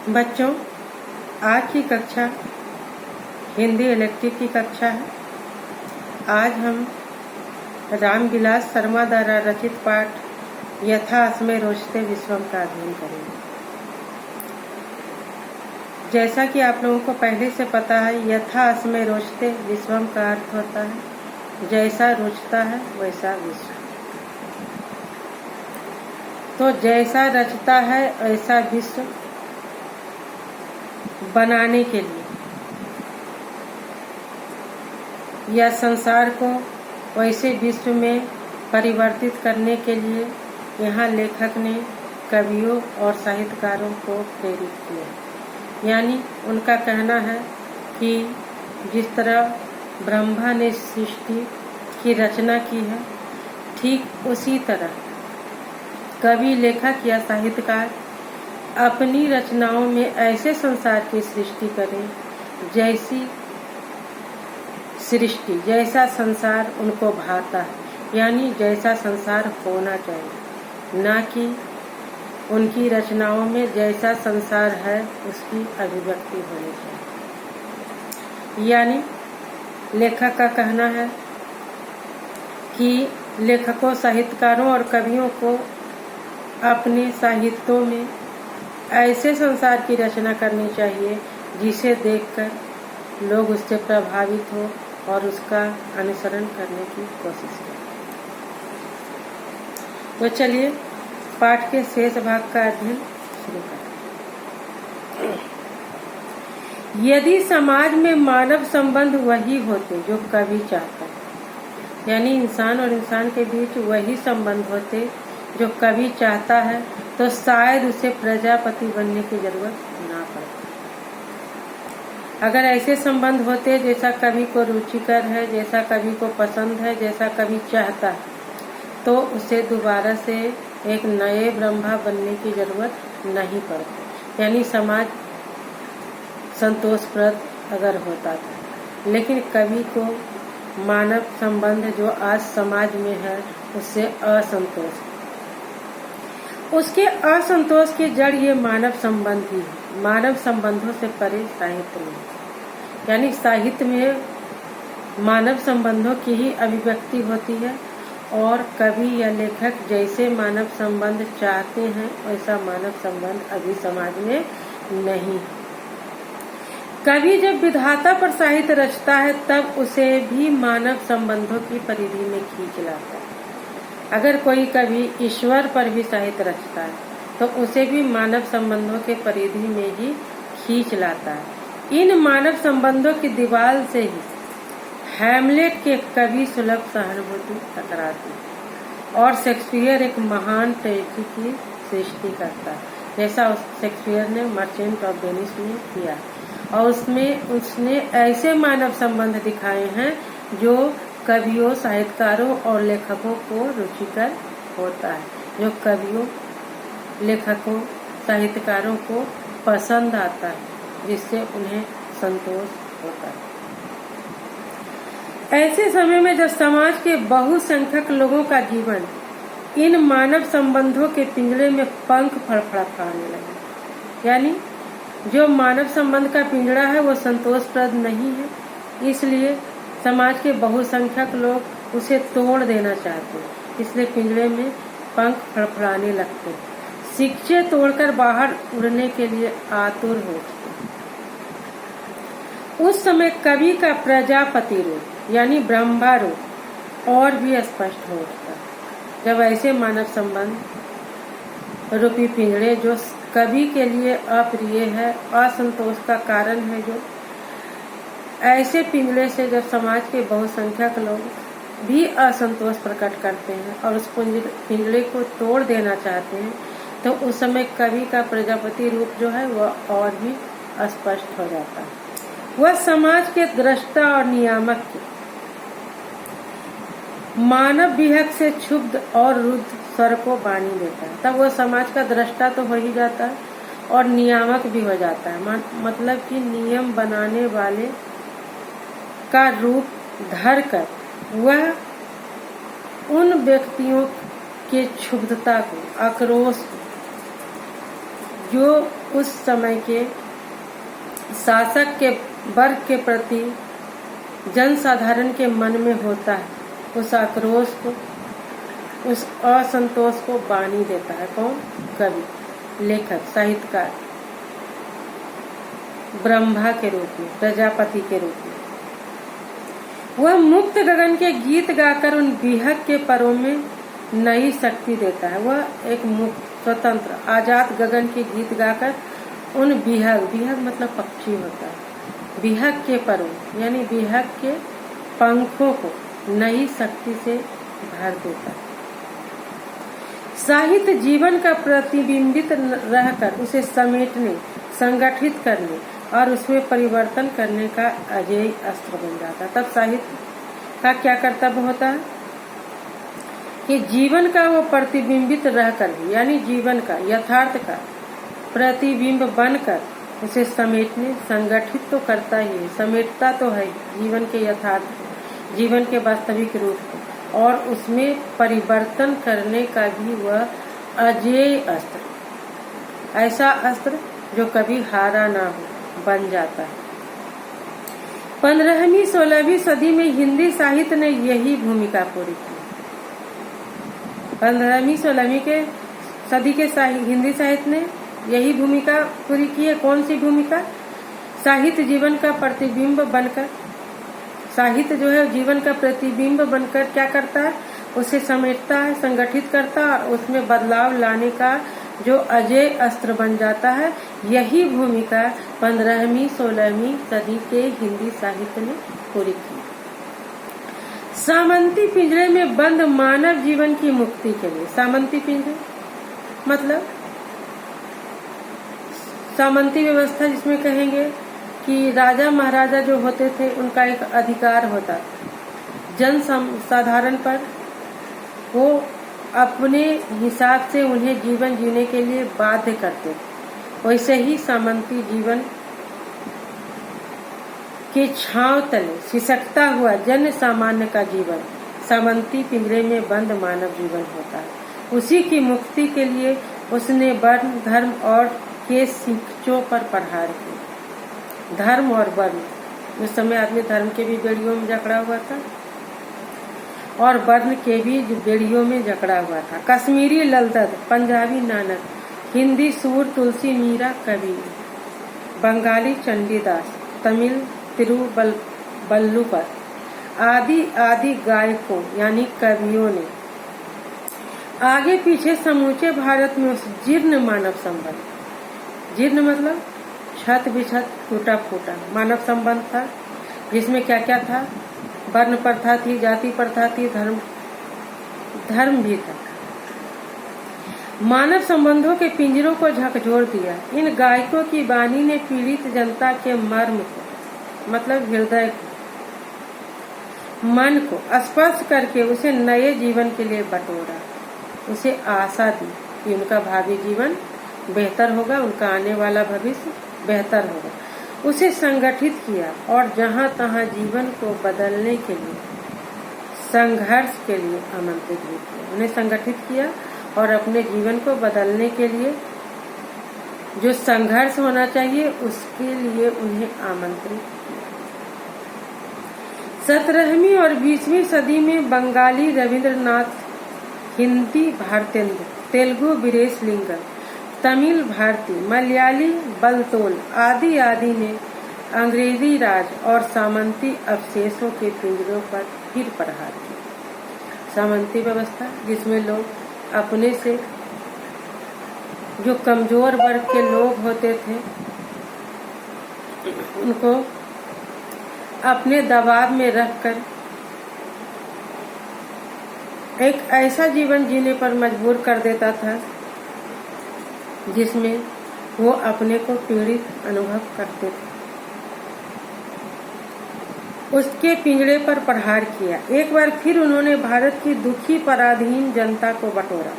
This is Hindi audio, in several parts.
बच्चों, आज की कक्षा हिंदी इलेक्टिव की कक्षा है। आज हम रामविलास शर्मा द्वारा रचित पाठ यथा अस्मै रोचते विश्वम का अध्ययन करेंगे। जैसा कि आप लोगों को पहले से पता है, यथा अस्मै रोचते विश्वम का अर्थ होता है जैसा रुचता है वैसा विश्व। तो जैसा रचता है ऐसा विश्व बनाने के लिए या संसार को वैसे विश्व में परिवर्तित करने के लिए यहाँ लेखक ने कवियों और साहित्यकारों को प्रेरित किया। यानी उनका कहना है कि जिस तरह ब्रह्मा ने सृष्टि की रचना की है, ठीक उसी तरह कवि, लेखक या साहित्यकार अपनी रचनाओं में ऐसे संसार की सृष्टि करें जैसा संसार उनको भाता है, यानी जैसा संसार होना चाहिए, ना कि उनकी रचनाओं में जैसा संसार है उसकी अभिव्यक्ति होनी चाहिए। यानी लेखक का कहना है कि लेखकों, साहित्यकारों और कवियों को अपने साहित्यों में ऐसे संसार की रचना करनी चाहिए जिसे देखकर लोग उससे प्रभावित हो और उसका अनुसरण करने की कोशिश करें। तो चलिए पाठ के शेष भाग का अध्ययन शुरू करें। यदि समाज में मानव संबंध वही होते जो कवि चाहता है, यानी इंसान और इंसान के बीच वही संबंध होते जो कवि चाहता है, तो शायद उसे प्रजापति बनने की जरूरत ना पड़ती। अगर ऐसे संबंध होते जैसा कवि को रुचिकर है, जैसा कवि को पसंद है, जैसा कवि चाहता है, तो उसे दोबारा से एक नए ब्रह्मा बनने की जरूरत नहीं पड़ती। यानी समाज संतोषप्रद अगर होता था। लेकिन कवि को मानव संबंध जो आज समाज में है उससे असंतोष, उसके असंतोष की जड़ ये मानव संबंध ही है। मानव संबंधों से परे साहित्य में, यानी साहित्य में मानव संबंधों की ही अभिव्यक्ति होती है और कवि या लेखक जैसे मानव संबंध चाहते हैं वैसा मानव संबंध अभी समाज में नहीं है। कवि जब विधाता पर साहित्य रचता है तब उसे भी मानव संबंधों की परिधि में खींच लाता है। अगर कोई कवि ईश्वर पर भी साहित्य रचता है तो उसे भी मानव संबंधों के परिधि में ही खींच लाता है। इन मानव संबंधों की दीवार से ही हैमलेट के कवि सुलभ सहानुभूति टकराती है और शेक्सपियर एक महान ट्रेजेडी की सृष्टि करता है, जैसा शेक्सपियर ने मर्चेंट ऑफ वेनिस में किया। और उसने ऐसे मानव संबंध दिखाए हैं जो कवियों, साहित्यकारों और लेखकों को रुचिकर होता है, जो कवियों, लेखकों, साहित्यकारों को पसंद आता है, जिससे उन्हें संतोष होता है। ऐसे समय में जब समाज के बहुसंख्यक लोगों का जीवन इन मानव संबंधों के पिंजरे में पंख फड़फड़ाने लगे, यानी जो मानव संबंध का पिंजरा है वो संतोषप्रद नहीं है, इसलिए समाज के बहुसंख्यक लोग उसे तोड़ देना चाहते हैं, इसलिए पिंजरे में पंख फड़फड़ाने लगते हैं, शिक्षे तोड़कर बाहर उड़ने के लिए आतुर हो उठते हैं। उस समय कवि का प्रजापति रूप यानी ब्रह्मा रूप और भी स्पष्ट हो उठता है। जब ऐसे मानव संबंध रूपी पिंजरे जो कवि के लिए अप्रिय है, असंतोष का कारण है, जो ऐसे पिंजरे से जब समाज के बहुसंख्यक लोग भी असंतोष प्रकट करते हैं और उस पिंजरे को तोड़ देना चाहते हैं, तो उस समय कवि का प्रजापति रूप जो है वह और भी स्पष्ट हो जाता है। वह समाज के दृष्टा और नियामक के मानव विहक से क्षुब्ध और रुद्ध स्वर को बानी देता है। तब वह समाज का दृष्टा तो हो ही जाता है और नियामक भी हो जाता है, मतलब कि नियम बनाने वाले का रूप धरकर वह उन व्यक्तियों के क्षुब्धता को, आक्रोश जो उस समय के शासक के वर्ग के प्रति जनसाधारण के मन में होता है, उस आक्रोश को, उस असंतोष को बानी देता है। कौन? कवि, लेखक, साहित्यकार, ब्रह्मा के रूप में, प्रजापति के रूप में। वह मुक्त गगन के गीत गाकर उन विहग के परों में नई शक्ति देता है। वह एक मुक्त, स्वतंत्र, आजाद गगन के गीत गाकर उन विहग, विहग मतलब पक्षी होता है, विहग के परों यानी विहग के पंखों को नई शक्ति से भर देता है। साहित्य जीवन का प्रतिबिंबित रहकर उसे समेटने, संगठित करने और उसमें परिवर्तन करने का अजेय अस्त्र बन जाता है। तब साहित्य का क्या कर्तव्य होता है कि जीवन का वो प्रतिबिंबित रहकर भी, यानी जीवन का, यथार्थ का प्रतिबिंब बनकर उसे समेटने, संगठित तो करता ही है, समेटता तो है जीवन के यथार्थ, जीवन के वास्तविक रूप को, और उसमें परिवर्तन करने का भी वह अजेय अस्त्र, ऐसा अस्त्र जो कभी हारा ना हो, बन जाता है। 15वीं 16वीं सदी में हिंदी साहित्य ने यही भूमिका पूरी की। 15वीं 16वीं के सदी के हिंदी साहित्य ने यही भूमिका पूरी की है। कौन सी भूमिका? साहित्य जीवन का प्रतिबिंब बनकर, साहित्य जो है जीवन का प्रतिबिंब बनकर क्या करता है? उसे समेटता है, संगठित करता है और उसमें बदलाव लाने का जो अजेय अस्त्र बन जाता है। यही भूमिका 15वीं 16वीं सदी के हिंदी साहित्य ने पूरी की। सामंती पिंजरे में बंद मानव जीवन की मुक्ति के लिए, सामंती पिंजरे मतलब सामंती व्यवस्था, जिसमें कहेंगे कि राजा महाराजा जो होते थे उनका एक अधिकार होता, जन साधारण पर वो अपने हिसाब से उन्हें जीवन जीने के लिए बाध्य करते। वैसे ही सामंती जीवन के छांव तले सिसकता हुआ जन सामान्य का जीवन सामंती पिंजरे में बंद मानव जीवन होता है। उसी की मुक्ति के लिए उसने वर्ण, धर्म और के शिक्षों पर प्रहार किया। धर्म और वर्ण, उस समय आदमी धर्म के भी बेड़ियों में जकड़ा हुआ था और वर्ण के भी बेड़ियों में जकड़ा हुआ था। कश्मीरी ललदद, पंजाबी नानक, हिंदी सूर तुलसी मीरा कबीर, बंगाली चंडीदास, तमिल तिरुवल्लुवर आदि आदि गायकों यानी कवियों ने आगे पीछे समूचे भारत में उस जीर्ण मानव संबंध, जीर्ण मतलब छत बिछत, टूटा फूटा मानव संबंध था, जिसमें क्या क्या था? वर्ण प्रथा थी, जाति प्रथा थी, धर्म भी था। मानव संबंधों के पिंजरों को झकझोर दिया। इन गायकों की वाणी ने पीड़ित जनता के मर्म को, मतलब हृदय को, मन को स्पर्श करके उसे नए जीवन के लिए बटोरा, उसे आशा दी कि उनका भावी जीवन बेहतर होगा, उनका आने वाला भविष्य बेहतर होगा। उसे संगठित किया और जहां तहां जीवन को बदलने के लिए, संघर्ष के लिए आमंत्रित भी किया। उन्हें संगठित किया और अपने जीवन को बदलने के लिए जो संघर्ष होना चाहिए उसके लिए उन्हें आमंत्रित किया। 17वीं और 20वीं सदी में बंगाली रविंद्रनाथ, हिंदी भारतेंद्र, तेलुगु वीरेश लिंगम, तमिल भारती, मलयाली बलतोल आदि आदि ने अंग्रेजी राज और सामंती अवशेषों के पिंजरों पर फिर प्रहार किया। सामंती व्यवस्था जिसमें लोग अपने से जो कमजोर वर्ग के लोग होते थे उनको अपने दबाव में रखकर एक ऐसा जीवन जीने पर मजबूर कर देता था जिसमें वो अपने को पीड़ित अनुभव करते थे। उसके पिंजरे पर प्रहार किया। एक बार फिर उन्होंने भारत की दुखी पराधीन जनता को बटोरा।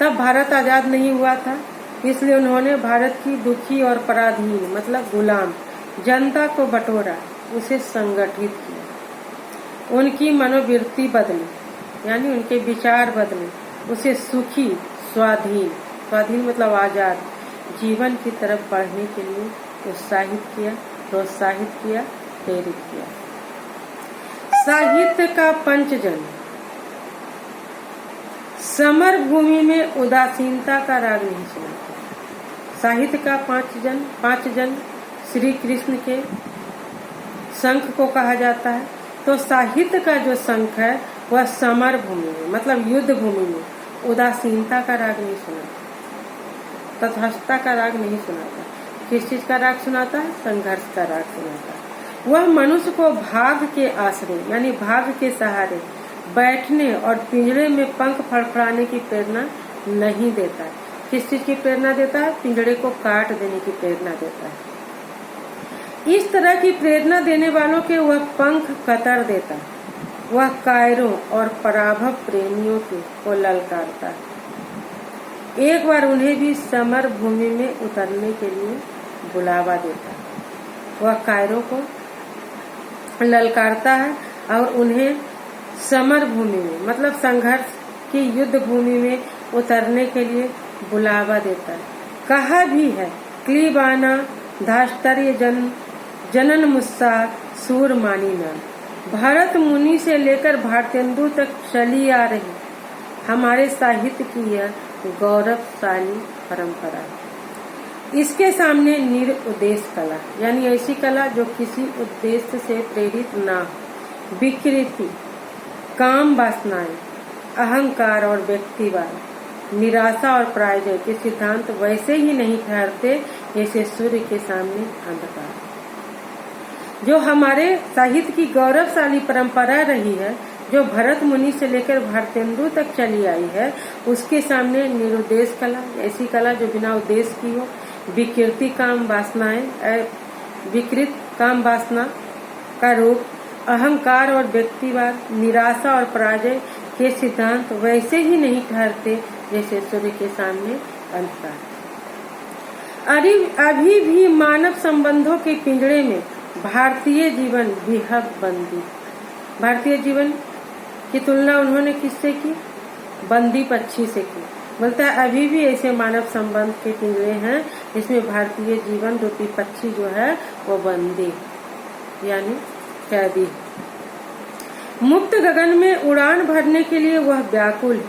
तब भारत आजाद नहीं हुआ था, इसलिए उन्होंने भारत की दुखी और पराधीन मतलब गुलाम जनता को बटोरा, उसे संगठित किया, उनकी मनोवृत्ति बदली यानी उनके विचार बदले, उसे सुखी, स्वाधीन, स्वाधीन मतलब आजाद जीवन की तरफ बढ़ने के लिए उत्साहित किया, प्रोत्साहित किया, प्रेरित किया। साहित्य का पंचजन। समर भूमि में उदासीनता का राग नहीं सुनाता। साहित्य का पांच जन श्री कृष्ण के शंख को कहा जाता है। तो साहित्य का जो शंख है वह समर भूमि में मतलब युद्ध भूमि में उदासीनता का राग नहीं सुनाता, तटस्थता का राग नहीं सुनाता। किस चीज का राग सुनाता है? संघर्ष का राग सुनाता है। वह मनुष्य को भाग के आश्रय यानी भाग के सहारे बैठने और पिंजरे में पंख फड़फड़ाने की प्रेरणा नहीं देता है। किस चीज की प्रेरणा देता है? पिंजरे को काट देने की प्रेरणा देता है। इस तरह की प्रेरणा देने वालों के वह पंख कतर देता है। वह कायरों और पराभव प्रेमियों को ललकारता है। एक बार उन्हें भी समर भूमि में उतरने के लिए बुलावा देता है। वह कायरों को ललकारता है और उन्हें समर भूमि में मतलब संघर्ष की युद्ध भूमि में उतरने के लिए बुलावा देता है। कहा भी है क्लीबाना धास्तर्य जनन मुस्सा सूर मानी नाम। भरत मुनि से लेकर भारतेंदु तक चली आ रही हमारे साहित्य की यह गौरवशाली परंपरा है। इसके सामने निरुद्देश्य कला यानी ऐसी कला जो किसी उद्देश्य से प्रेरित ना हो, विकृति, काम वासनाएं, अहंकार और व्यक्तिवाद, निराशा और पराजय के सिद्धांत वैसे ही नहीं ठहरते जैसे सूर्य के सामने अंधकार। जो हमारे साहित्य की गौरवशाली परंपरा रही है, जो भरत मुनि से लेकर भारतेंदु तक चली आई है, उसके सामने निरुद्देश्य कला ऐसी कला जो बिना उद्देश्य की हो, विकृति काम वासनाएं विकृत काम वासना का रूप, अहंकार और व्यक्तिवाद, निराशा और पराजय के सिद्धांत वैसे ही नहीं ठहरते जैसे सूर्य के सामने अंधकार। अभी भी मानव संबंधों के पिंजरे में भारतीय जीवन बेहद बंदी। भारतीय जीवन की तुलना उन्होंने किससे की? बंदी पक्षी से की। बोलता है अभी भी ऐसे मानव संबंध के पिंजरे हैं जिसमें भारतीय जीवन रूपी पक्षी जो है वो बंदी यानी कैदी। मुक्त गगन में उड़ान भरने के लिए वह व्याकुल है,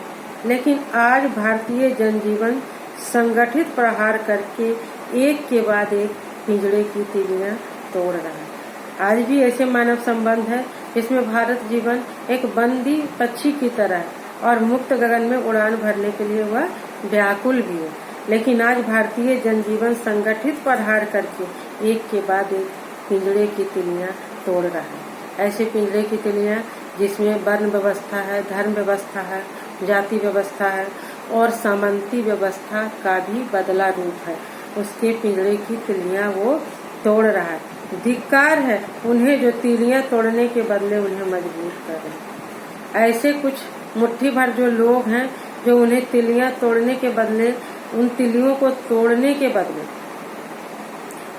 लेकिन आज भारतीय जनजीवन संगठित प्रहार करके एक के बाद एक पिंजरे की तीलियां तोड़ रहा है। आज भी ऐसे मानव संबंध है जिसमें भारत जीवन एक बंदी पक्षी की तरह है और मुक्त गगन में उड़ान भरने के लिए वह व्याकुल भी है, लेकिन आज भारतीय जनजीवन संगठित प्रहार करके एक के बाद एक पिंजरे की तीलियां तोड़ रहा है। ऐसे पिंजरे की तीलियां जिसमें वर्ण व्यवस्था है, धर्म व्यवस्था है, जाति व्यवस्था है और सामंती व्यवस्था का भी बदला रूप है, उसके पिंजरे की तीलियां वो तोड़ रहा है। धिक्कार है उन्हें जो तीलियां तोड़ने के बदले उन्हें मजबूर कर रहे हैं। ऐसे कुछ मुट्ठी भर जो लोग हैं जो उन्हें तीलियां तोड़ने के बदले, उन तीलियों को तोड़ने के बदले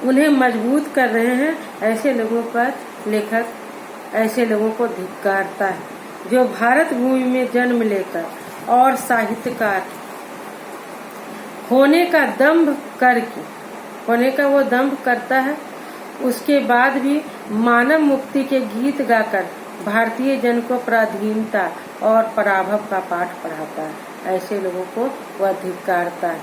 उन्हें मजबूत कर रहे हैं। ऐसे लोगों पर लेखक ऐसे लोगों को धिक्कारता है जो भारत भूमि में जन्म लेकर और साहित्यकार होने का दंभ करके होने का वो दंभ करता है, उसके बाद भी मानव मुक्ति के गीत गाकर भारतीय जन को पराधीनता और पराभव का पाठ पढ़ाता है। ऐसे लोगों को वह धिक्कारता है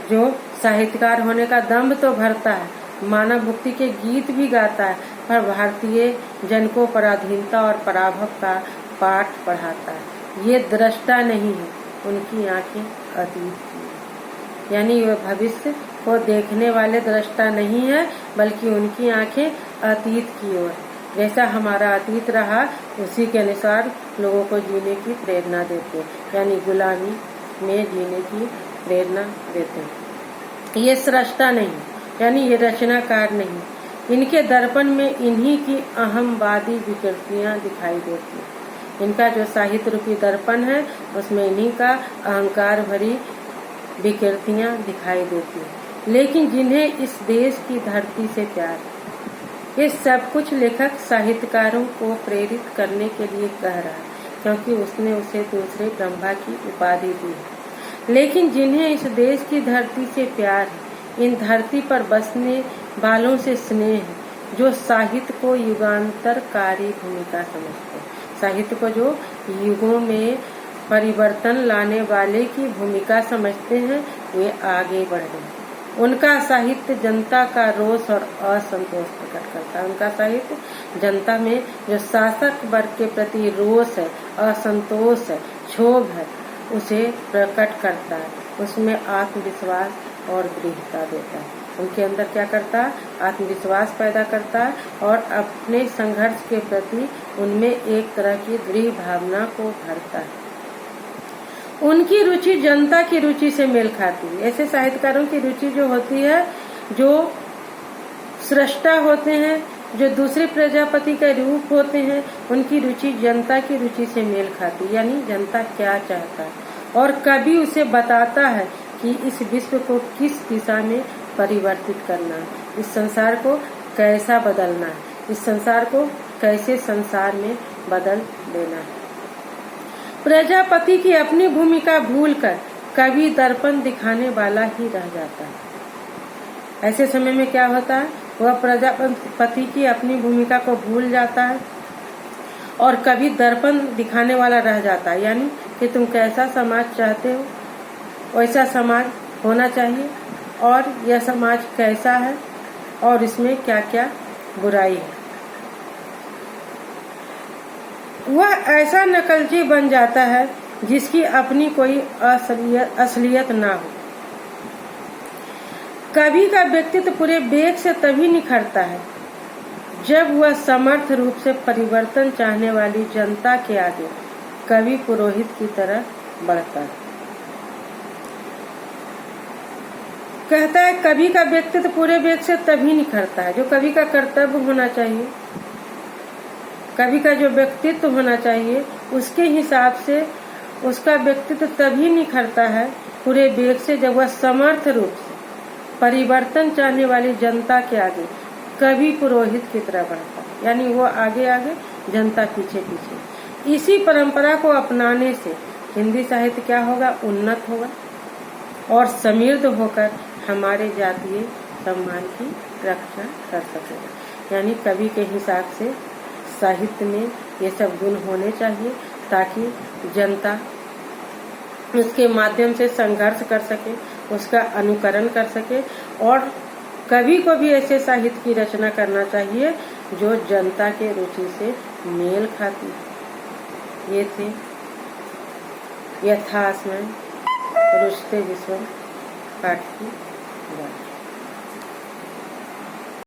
जो साहित्यकार होने का दंभ तो भरता है, मानव मुक्ति के गीत भी गाता है, पर भारतीय जन को पराधीनता और पराभव का पाठ पढ़ाता है। ये दृष्टा नहीं है, उनकी आंखें अतीत की, यानी वह भविष्य को देखने वाले दृष्टा नहीं है, बल्कि उनकी आंखें अतीत की ओर। जैसा हमारा अतीत रहा उसी के अनुसार लोगों को जीने की प्रेरणा देते, यानी गुलामी में जीने की प्रेरणा देते। ये सृष्टा नहीं, यानी ये रचनाकार नहीं। इनके दर्पण में इन्हीं की अहमवादी विकृतियां दिखाई देती हैं। इनका जो साहित्य रूपी दर्पण है उसमें इन्हीं का अहंकार भरी विकृतियां दिखाई देती हैं। लेकिन जिन्हें इस देश की धरती से प्यार, ये सब कुछ लेखक साहित्यकारों को प्रेरित करने के लिए कह रहा है, क्योंकि उसने उसे दूसरे ब्रह्मा की उपाधि दी है। लेकिन जिन्हें इस देश की धरती से प्यार है, इन धरती पर बसने वालों से स्नेह है, जो साहित्य को युगांतरकारी भूमिका समझते हैं, साहित्य को जो युगों में परिवर्तन लाने वाले की भूमिका समझते हैं, वे आगे बढ़ गए। उनका साहित्य जनता का रोष और असंतोष प्रकट करता है। उनका साहित्य जनता में जो शासक वर्ग के प्रति रोष है, असंतोष है, क्षोभ है, उसे प्रकट करता है। उसमें आत्मविश्वास और दृढ़ता देता है। उनके अंदर क्या करता है? आत्मविश्वास पैदा करता है और अपने संघर्ष के प्रति उनमें एक तरह की दृढ़ भावना को भरता है। उनकी रुचि जनता की रुचि से मेल खाती है। ऐसे साहित्यकारों की रुचि जो होती है, जो सृष्टा होते हैं, जो दूसरे प्रजापति का रूप होते हैं, उनकी रुचि जनता की रुचि से मेल खाती है। यानी जनता क्या चाहता है और कवि उसे बताता है कि इस विश्व को किस दिशा में परिवर्तित करना है, इस संसार को कैसा बदलना है, इस संसार को कैसे संसार में बदल देना है। प्रजापति की अपनी भूमिका भूलकर कवि दर्पण दिखाने वाला ही रह जाता है। ऐसे समय में क्या होता है? वह प्रजापति की अपनी भूमिका को भूल जाता है और कवि दर्पण दिखाने वाला रह जाता है। यानी कि तुम कैसा समाज चाहते हो, वैसा समाज होना चाहिए और यह समाज कैसा है और इसमें क्या क्या बुराई है। वह ऐसा नकलची बन जाता है जिसकी अपनी कोई असलियत ना हो। कवि का व्यक्तित्व पूरे वेग से तभी निखरता है जब वह समर्थ रूप से परिवर्तन चाहने वाली जनता के आगे कवि पुरोहित की तरह बढ़ता है। कहता है कवि का व्यक्तित्व पूरे वेग से तभी निखरता है, जो कवि का कर्तव्य होना चाहिए, कवि का जो व्यक्तित्व होना चाहिए, उसके हिसाब से उसका व्यक्तित्व तभी निखरता है पूरे वेग से जब वह समर्थ रूप से परिवर्तन चाहने वाली जनता के आगे कवि पुरोहित की तरह बढ़ता है। यानी वो आगे आगे, जनता पीछे पीछे। इसी परंपरा को अपनाने से हिंदी साहित्य क्या होगा? उन्नत होगा और समृद्ध होकर हमारे जातीय सम्मान की रक्षा कर सकेगा। यानी कवि के हिसाब से साहित्य में ये सब गुण होने चाहिए ताकि जनता उसके माध्यम से संघर्ष कर सके, उसका अनुकरण कर सके और कवि को भी ऐसे साहित्य की रचना करना चाहिए जो जनता के रुचि से मेल खाती है। ये थे यथासमय रुचते विश्व पाठ की बात।